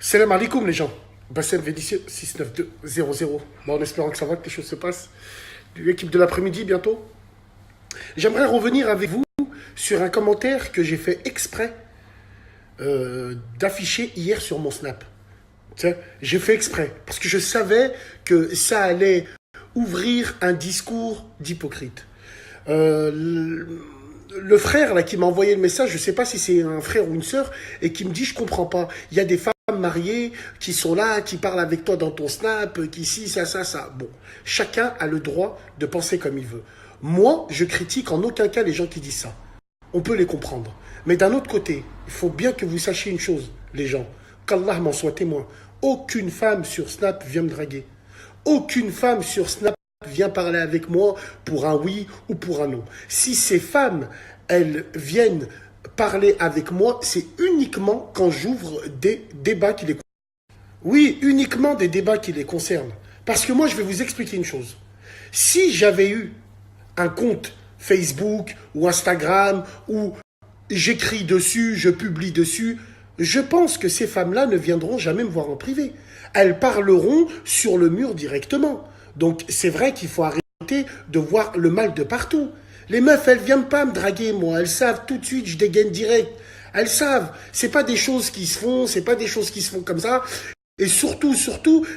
Salam alaikum les gens. Bassem Védicieux 69200. Bon, en espérant que ça va, que les choses se passent. L'équipe de l'après-midi bientôt. J'aimerais revenir avec vous sur un commentaire que j'ai fait exprès d'afficher hier sur mon Snap. J'ai fait exprès parce que je savais que ça allait ouvrir un discours d'hypocrite. Le frère là qui m'a envoyé le message, je ne sais pas si c'est un frère ou une sœur, et qui me dit je comprends pas. Il y a des femmes mariées qui sont là, qui parlent avec toi dans ton Snap, qui ci, ça. Bon, chacun a le droit de penser comme il veut. Moi, je critique en aucun cas les gens qui disent ça. On peut les comprendre. Mais d'un autre côté, il faut bien que vous sachiez une chose, les gens, qu'Allah m'en soit témoin. Aucune femme sur Snap vient me draguer. Aucune femme sur Snap vient parler avec moi pour un oui ou pour un non. Si ces femmes, elles viennent parler avec moi, c'est uniquement quand j'ouvre des débats qui les concernent. Oui, uniquement des débats qui les concernent. Parce que moi, je vais vous expliquer une chose. Si j'avais eu un compte Facebook ou Instagram où j'écris dessus, je publie dessus, je pense que ces femmes-là ne viendront jamais me voir en privé. Elles parleront sur le mur directement. Donc c'est vrai qu'il faut arrêter de voir le mal de partout. Les meufs, elles viennent pas me draguer, moi. Elles savent tout de suite, je dégaine direct. Elles savent. C'est pas des choses qui se font, c'est pas des choses qui se font comme ça. Et surtout,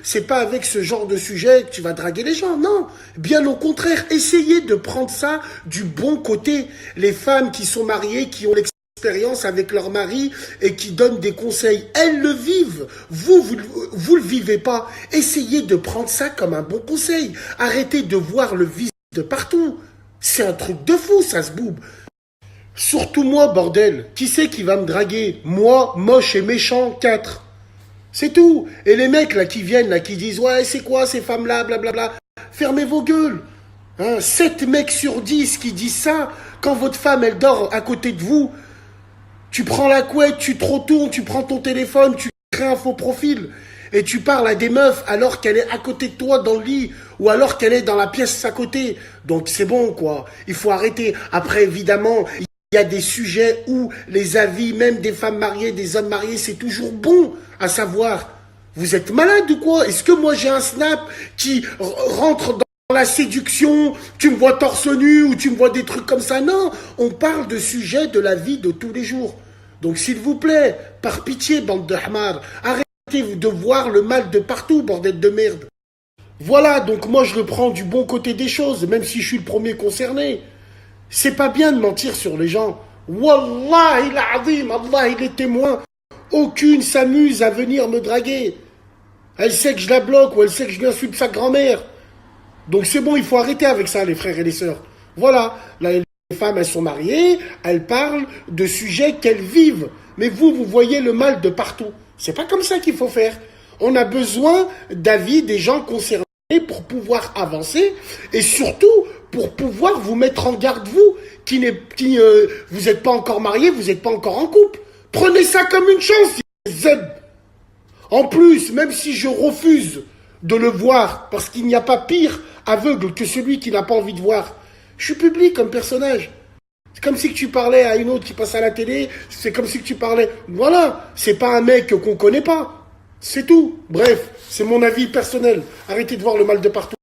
c'est pas avec ce genre de sujet que tu vas draguer les gens. Non, bien au contraire, essayez de prendre ça du bon côté. Les femmes qui sont mariées, qui ont l'expérience avec leur mari et qui donnent des conseils, elles le vivent. Vous le vivez pas. Essayez de prendre ça comme un bon conseil. Arrêtez de voir le vice de partout. C'est un truc de fou, ça se boube. Surtout moi, bordel. Qui c'est qui va me draguer? Moi, moche et méchant, 4. C'est tout. Et les mecs là qui viennent, là qui disent ouais c'est quoi ces femmes-là, blablabla. Fermez vos gueules. 7 mecs sur 10 qui disent ça, quand votre femme elle dort à côté de vous, tu prends la couette, tu te retournes, tu prends ton téléphone, tu crées un faux profil. Et tu parles à des meufs alors qu'elle est à côté de toi dans le lit, ou alors qu'elle est dans la pièce à côté. Donc c'est bon quoi. Il faut arrêter. Après évidemment, il y a des sujets où les avis, même des femmes mariées, des hommes mariés, c'est toujours bon à savoir. Vous êtes malade ou quoi? Est-ce que moi j'ai un Snap qui rentre dans la séduction, tu me vois torse nu ou tu me vois des trucs comme ça? Non, on parle de sujets de la vie de tous les jours. Donc s'il vous plaît, par pitié, bande de hamar, arrêtez de voir le mal de partout, bordel de merde. Voilà, donc moi je le prends du bon côté des choses, même si je suis le premier concerné. C'est pas bien de mentir sur les gens. Wallah, il azim, Allah, il est témoin. Aucune s'amuse à venir me draguer. Elle sait que je la bloque ou elle sait que je lui insulte sa grand-mère. Donc c'est bon, il faut arrêter avec ça, les frères et les sœurs. Voilà, là, les femmes, elles sont mariées, elles parlent de sujets qu'elles vivent. Mais vous voyez le mal de partout. C'est pas comme ça qu'il faut faire. On a besoin d'avis des gens concernés pour pouvoir avancer et surtout pour pouvoir vous mettre en garde, vous, vous n'êtes pas encore marié, vous n'êtes pas encore en couple. Prenez ça comme une chance, Zeb. En plus, même si je refuse de le voir, parce qu'il n'y a pas pire aveugle que celui qui n'a pas envie de voir, je suis public comme personnage. C'est comme si que tu parlais à une autre qui passe à la télé, c'est comme si que tu parlais... Voilà, c'est pas un mec qu'on connaît pas. C'est tout. Bref, c'est mon avis personnel. Arrêtez de voir le mal de partout.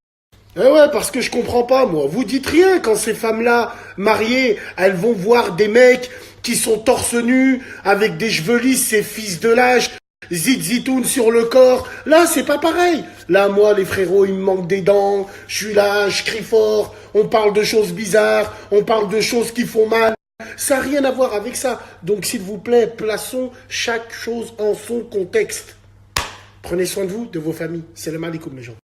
Eh ouais, parce que je comprends pas, moi. Vous dites rien quand ces femmes-là, mariées, elles vont voir des mecs qui sont torse nus, avec des cheveux lisses, ces fils de lâche, zitoun sur le corps. Là, c'est pas pareil. Là, moi, les frérots, il me manque des dents. Je suis là, je crie fort. On parle de choses bizarres. On parle de choses qui font mal. Ça n'a rien à voir avec ça. Donc, s'il vous plaît, plaçons chaque chose en son contexte. Prenez soin de vous, de vos familles. Salam alaikum, les gens.